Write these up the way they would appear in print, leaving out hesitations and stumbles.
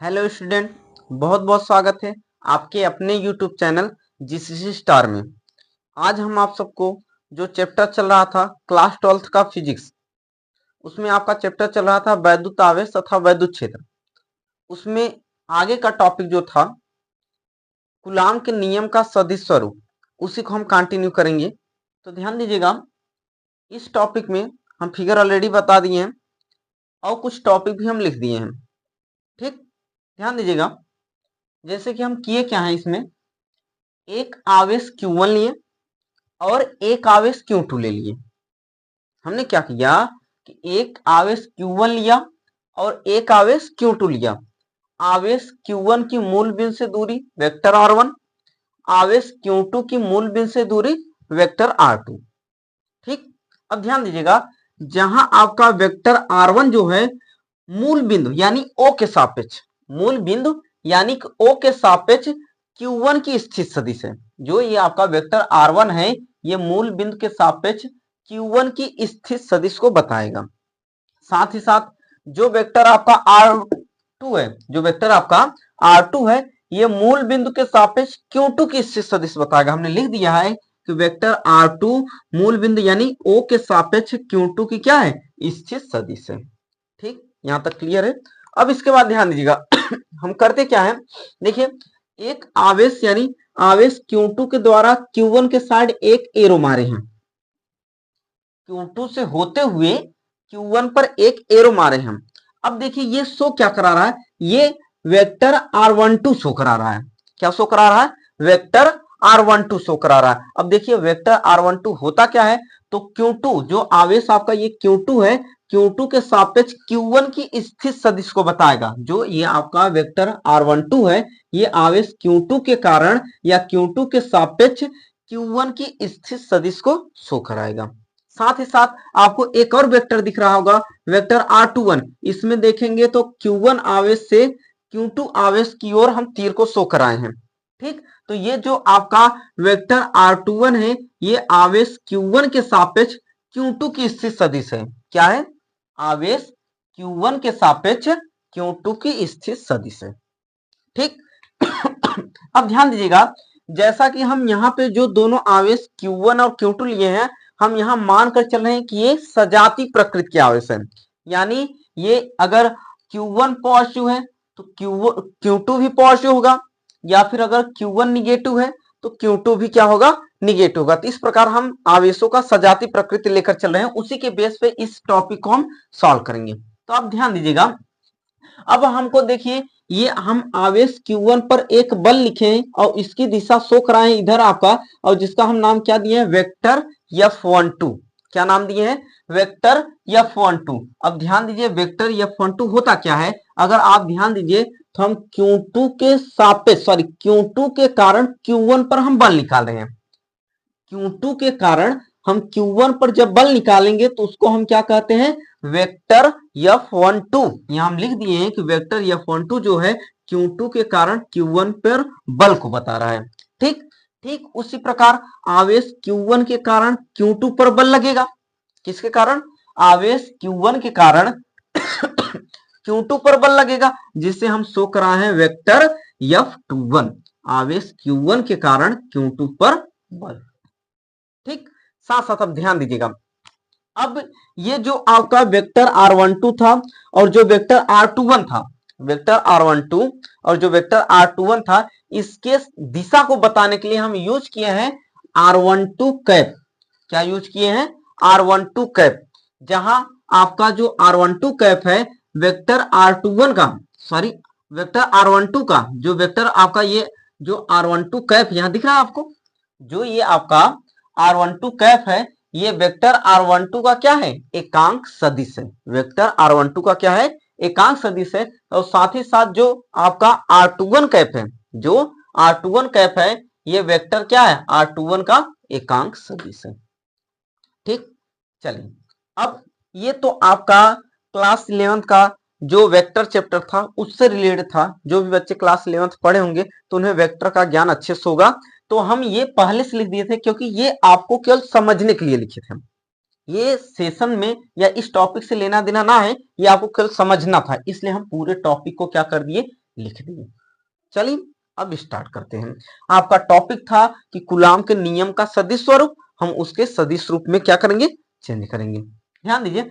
Hello student, बहुत बहुत स्वागत है आपके अपने यूट्यूब चैनल जीसीसी स्टार में। आज हम आप सबको जो चैप्टर चल रहा था क्लास 12th का फिजिक्स, उसमें आपका चैप्टर चल रहा था वैद्युत आवेश तथा वैद्युत क्षेत्र। उसमें आगे का टॉपिक जो था कूलाम के नियम का सदिश स्वरूप, उसी को हम कंटिन्यू करेंगे। तो ध्यान दीजिएगा, इस टॉपिक में हम फिगर ऑलरेडी बता दिए हैं और कुछ टॉपिक भी हम लिख दिए हैं। ठीक, ध्यान दीजिएगा। जैसे कि हम किए क्या है, इसमें एक आवेश Q1 लिए और एक आवेश Q2 ले लिए। हमने क्या किया कि एक आवेश Q1 लिया और एक आवेश Q2 लिया। आवेश Q1 की मूल बिंदु से दूरी वेक्टर R1, आवेश Q2 की मूल बिंदु से दूरी वेक्टर R2। ठीक, अब ध्यान दीजिएगा, जहां आपका वेक्टर R1 जो है मूल बिंदु यानी O के सापेक्ष, मूल बिंदु यानी O के सापेक्ष Q1 की स्थित सदिश है। जो ये आपका वेक्टर R1 है, ये मूल बिंदु के सापेक्ष Q1 की स्थित सदिश को बताएगा। साथ ही साथ जो वेक्टर आपका R2 है, जो वेक्टर आपका R2 है, ये मूल बिंदु के सापेक्ष Q2 की स्थित सदिश बताएगा। हमने लिख दिया है कि वेक्टर R2 मूल बिंदु यानी O के सापेक्ष Q2 की क्या है, स्थित सदिश है। ठीक, यहां तक क्लियर है। अब इसके बाद ध्यान दीजिएगा हम करते क्या है, देखिए एक आवेश यानी आवेश Q2 के द्वारा Q1 के साइड एक एरो मारे हैं। Q2 से होते हुए Q1 पर एक एरो मारे हैं। अब देखिए ये शो क्या करा रहा है, ये वेक्टर R12 शो करा रहा है। क्या शो करा रहा है, वेक्टर R12 शो करा रहा है। अब देखिए वेक्टर R12 होता क्या है, तो Q2 जो आवेश आपका ये Q2 है, Q2 के सापेक्ष Q1 की स्थित सदिश को बताएगा। जो ये आपका वेक्टर R12 है, ये आवेश Q2 के कारण या Q2 के सापेक्ष Q1 की स्थित सदिश को शो कराएगा। साथ ही साथ आपको एक और वेक्टर दिख रहा होगा, वेक्टर R21। इसमें देखेंगे तो Q1 आवेश से Q2 आवेश की ओर हम तीर को शो कराए हैं। ठीक, तो ये जो आपका वेक्टर R21 है, ये आवेश Q1 के सापेक्ष Q2 की स्थित सदिश है। क्या है, आवेश Q1 के सापेक्ष Q2 की स्थित सदिश है। ठीक अब ध्यान दीजिएगा, जैसा कि हम यहाँ पे जो दोनों आवेश Q1 और Q2 लिए हैं, हम यहाँ मान कर चल रहे हैं कि ये सजातीय प्रकृति के आवेश है। यानी ये अगर Q1 पॉजिटिव है तो Q2 भी पॉजिटिव होगा, या फिर अगर Q1 निगेटिव है तो Q2 भी क्या होगा, निगेटिव होगा। तो इस प्रकार हम आवेशों का सजातीय प्रकृति लेकर चल रहे हैं, उसी के बेस पे इस टॉपिक को हम सॉल्व करेंगे। तो आप ध्यान दीजिएगा, अब हमको देखिए ये हम आवेश Q1 पर एक बल लिखे हैं और इसकी दिशा शो कराए हैं इधर आपका, और जिसका हम नाम क्या दिए हैं, वेक्टर F12। क्या नाम दिए हैं, वेक्टर F12। अब ध्यान दीजिए वेक्टर F12 होता क्या है, अगर आप ध्यान दीजिए तो हम Q2 के सापेक्ष Q2 के कारण Q1 पर हम बल निकाल रहे हैं। Q2 के कारण हम Q1 पर जब बल निकालेंगे तो उसको हम क्या कहते हैं, वेक्टर F12। यहां हम लिख दिए हैं कि वेक्टर F12 जो है Q2 के कारण Q1 पर बल को बता रहा है। ठीक ठीक उसी प्रकार आवेश Q1 के कारण Q2 पर बल लगेगा। किसके कारण, आवेश Q1 के कारण Q2 पर बल लगेगा, जिसे हम शो करा है वेक्टर F21। आवेश Q1 के कारण Q2 पर बल। ठीक, साथ साथ अब ध्यान दीजिएगा, अब ये जो आपका वेक्टर R12 था और जो वेक्टर R21 था, वेक्टर R12 और जो वेक्टर R21 था, इसके दिशा को बताने के लिए हम यूज किए हैं R12 कैप। क्या यूज किए हैं, R12 कैप। जहां आपका जो R12 कैप है वेक्टर R21 का, सॉरी वेक्टर R12 का जो वेक्टर आपका ये जो R12 कैप यहां दिख रहा है आपको, जो ये आपका R12 कैप है, ये वेक्टर R12 का क्या है, एकांक सदिश है। वेक्टर R12 का क्या है, एकांक सदिश है। और साथ ही साथ जो आपका R21 कैप है, जो R21 कैप है, ये वेक्टर क्या है, R21 का एकांक सदिश है। ठीक, चलिए अब ये तो आपका क्लास 11th का जो वेक्टर चैप्टर था उससे रिलेटेड था। जो भी बच्चे क्लास 11th पढ़े होंगे तो उन्हें वेक्टर का ज्ञान अच्छे से होगा। तो हम ये पहले से लिख दिए थे क्योंकि ये आपको केवल समझने के लिए लिखे थे। ये सेशन में या इस टॉपिक से लेना देना ना है, ये आपको केवल समझना था, इसलिए हम पूरे टॉपिक को क्या कर दिए, लिख दिए। चलिए अब स्टार्ट करते हैं। आपका टॉपिक था कि कूलाम के नियम का सदिश स्वरूप, हम उसके सदिश रूप में क्या करेंगे, चेंज करेंगे। ध्यान दीजिए।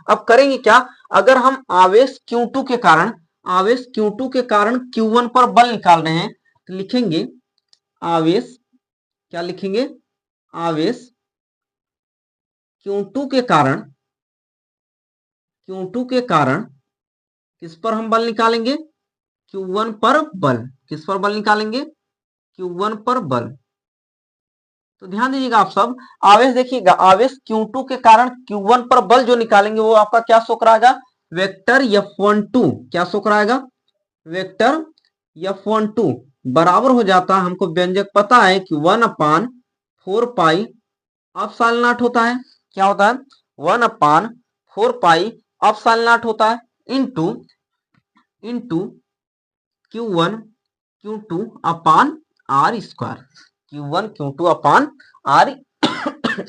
अब करेंगे क्या, अगर हम आवेश Q2 के कारण, आवेश Q2 के कारण Q1 पर बल निकाल रहे हैं, तो लिखेंगे आवेश, क्या लिखेंगे, आवेश Q2 के कारण, Q2 के कारण किस पर हम बल निकालेंगे, Q1 पर बल, किस पर बल निकालेंगे, Q1 पर बल। तो ध्यान दीजिएगा आप सब, आवेश देखिएगा, आवेश Q2 के कारण Q1 पर बल जो निकालेंगे वो आपका क्या शो कराएगा, वेक्टर F12, क्या शो कराएगा, वेक्टर F12 बराबर हो जाता है, हमको व्यंजक पता है कि 1/4 पाई एप्सिलॉन नॉट होता है, क्या होता है, 1/4 पाई एप्सिलॉन नॉट होता है, इनटू Q1 Q2 अपान R स्क्वायर, Q1 Q2 अपान R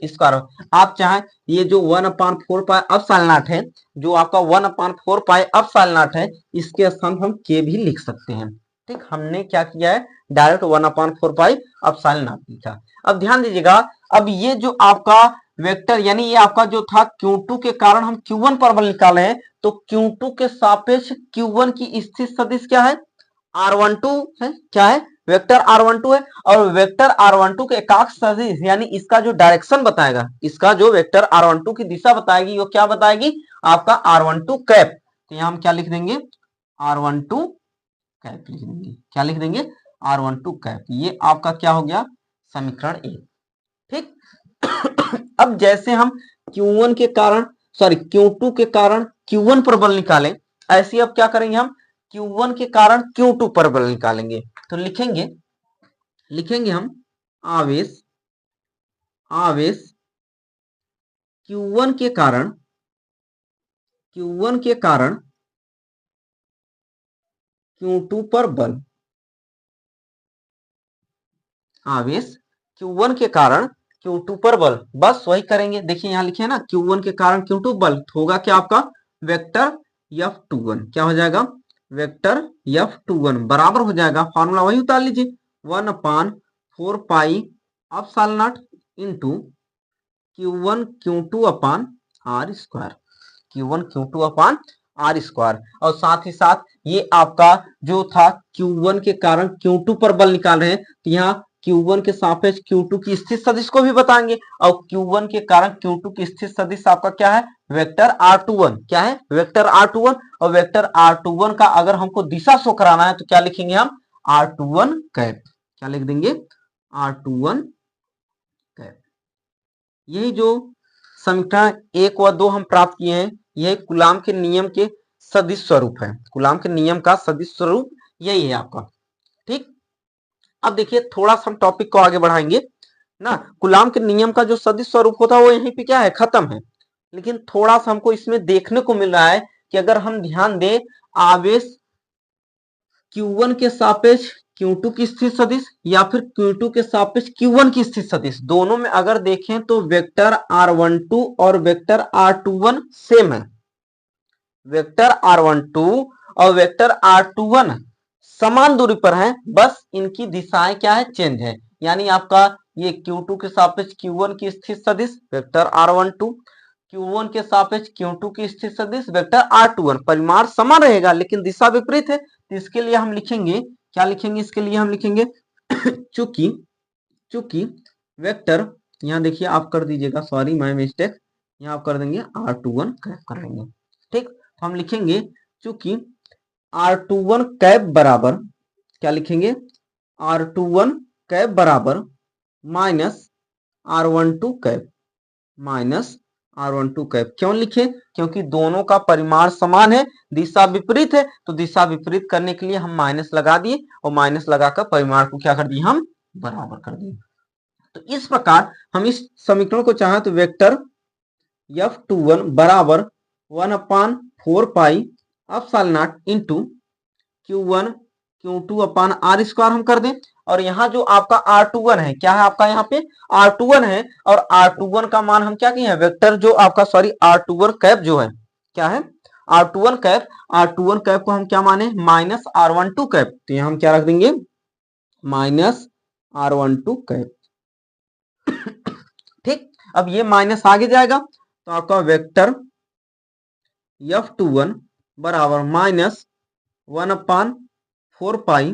स्क्वायर। आप चाहें ये जो 1/4 पाई एप्सिलॉन नॉट है, जो आपका 1/4 पाई एप्सिलॉन नॉट है, इसके स्थान हम K भी लिख सकते हैं। ठीक, हमने क्या किया है, डायरेक्ट 1/4 पाई एप्सिलॉन नॉट लिखा। अब ध्यान दीजिएगा, अब ये जो आपका वेक्टर, यानी ये आपका जो था Q2 के कारण हम Q1 पर बल निकाले हैं, तो Q2 के सापेक्ष Q1 की स्थित सदिश क्या है, R12 है, क्या है, वेक्टर R12 है। और वेक्टर R12 के एकाक्ष सदिश, यानी इसका जो डायरेक्शन बताएगा, इसका जो वेक्टर R12 की दिशा बताएगी, वो क्या बताएगी, आपका R12 कैप। तो यहां हम क्या लिख देंगे, R12 कैप लिख देंगे, क्या लिख देंगे, R12 कैप। ये आपका क्या हो गया, समीकरण 1। ठीक। अब जैसे हम Q1 के कारण, सॉरी Q2 के कारण Q1 पर बल निकालें, ऐसे अब क्या करेंगे हम, Q1 के कारण Q2 पर बल निकालेंगे। तो लिखेंगे, लिखेंगे हम आवेश, आवेश Q1 के कारण, Q1 के कारण Q2 पर बल, आवेश Q1 के कारण Q2 पर बल, बस वही करेंगे। देखिए यहां लिखे है ना, Q1 के कारण Q2 बल होगा क्या, आपका वेक्टर F21, क्या हो जाएगा, वेक्टर F21 बराबर हो जाएगा, फॉर्मूला वही उतार लीजिए, 1/4 pi epsilon not into Q1 Q2 upon R square, Q1 Q2 upon R square. और साथ ही साथ ये आपका जो था Q1 के कारण Q2 पर बल निकाल रहे हैं, तो यहाँ Q1 के सापेक्ष Q2 की स्थित सदिश को भी बताएंगे, और Q1 के कारण Q2 की स्थित सदिश आपका क्या है, वेक्टर R21, क्या है, वेक्टर R21। और वेक्टर R21 का अगर हमको दिशा शो कराना है, तो क्या लिखेंगे हम, R21 कैप, क्या लिख देंगे, R21 कैप। यही जो समीकरण 1 व 2 हम प्राप्त किए हैं, यह कूलाम के नियम के सदिश स्वरूप है, कूलाम के नियम का सदिश स्वरूप यही है आपका। ठीक। अब देखिए थोड़ा सा हम टॉपिक को आगे बढ़ाएंगे ना, कूलाम के नियम का जो सदिश स्वरूप होता है वो यहीं पे क्या है, खत्म है। लेकिन थोड़ा सा हमको इसमें देखने को मिल रहा है कि अगर हम ध्यान दें, आवेश Q1 के सापेक्ष Q2 की स्थित सदिश, या फिर Q2 के सापेक्ष Q1 की स्थित सदिश, दोनों में अगर देखें तो वेक्टर R12 और वेक्टर R21 सेम है। वेक्टर R12 और वेक्टर R21 समान दूरी पर हैं, बस इनकी दिशाएं क्या है, चेंज है। यानी आपका ये Q2 के सापेक्ष Q1 की स्थित सदिश वेक्टर R12, Q1 के सापेक्ष Q2 की स्थित सदिश वेक्टर R21, परिमाण समान रहेगा लेकिन दिशा विपरीत है। तो इसके लिए हम लिखेंगे, क्या लिखेंगे, इसके लिए हम लिखेंगे चूंकि, चूंकि वेक्टर, यहाँ देखिए आप कर दीजिएगा, सॉरी माय मिस्टेक, यहाँ आप कर देंगे R21 कर देंगे। ठीक, तो हम लिखेंगे चूंकि R21 कैप बराबर, क्या लिखेंगे, R21 कैप बराबर minus R12 cap, minus R12 cap. क्यों लिखे, क्योंकि दोनों का परिमाण समान है, दिशा विपरीत है, तो दिशा विपरीत करने के लिए हम माइनस लगा दिए, और माइनस लगाकर परिमाण को क्या कर दिए, हम बराबर कर दिए। तो इस प्रकार हम इस समीकरण को चाहें तो वेक्टर F21 बराबर 1/4 pi epsilon not into Q1 Q2 upon R square हम कर दें। और यहाँ जो आपका R21 है, क्या है आपका यहाँ पे R21 है, और R21 का मान हम क्या किए हैं, वेक्टर जो आपका, सॉरी R21 कैप जो है, क्या है, R21 कैप, R21 कैप को हम क्या माने माइनस R12 कैप, तो यहां हम क्या रख देंगे माइनस R12 कैप। ठीक, अब ये माइनस आगे जाएगा तो आपका वेक्टर F21 बराबर minus 1/4 pi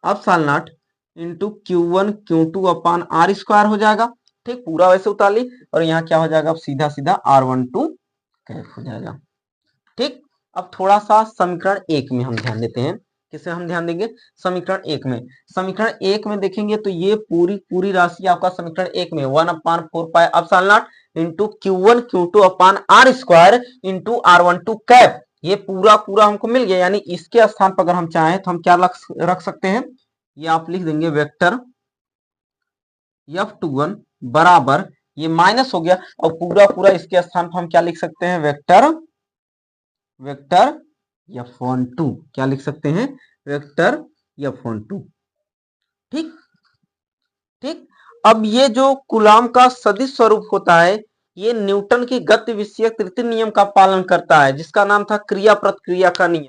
epsilon not into Q1 Q2 upon R square हो जाएगा। ठीक, पूरा वैसे उतार ली और यहाँ क्या हो जाएगा, अब सीधा सीधा R12 कैप हो जाएगा। ठीक, अब थोड़ा सा समीकरण 1 में हम ध्यान देते हैं। किसे हम ध्यान देंगे, समीकरण 1 में। समीकरण 1 में देखेंगे तो ये पूरी राशि आपका समीकरण 1 में 1/4 pi epsilon not into Q1 Q2 upon R square into R12 cap, ये पूरा हमको मिल गया। यानी इसके स्थान पर अगर हम चाहें तो हम क्या रख सकते हैं, ये आप लिख देंगे वेक्टर F21 बराबर, ये माइनस हो गया और पूरा इसके स्थान पर हम क्या लिख सकते हैं, वेक्टर F12 क्या लिख सकते हैं, वेक्टर F12। ठीक ठीक, अब ये जो कूलाम का सदिश स्वरूप होता है, ये न्यूटन की गति विषयक तृतीय नियम का पालन करता है, जिसका नाम था क्रिया प्रतिक्रिया का नियम।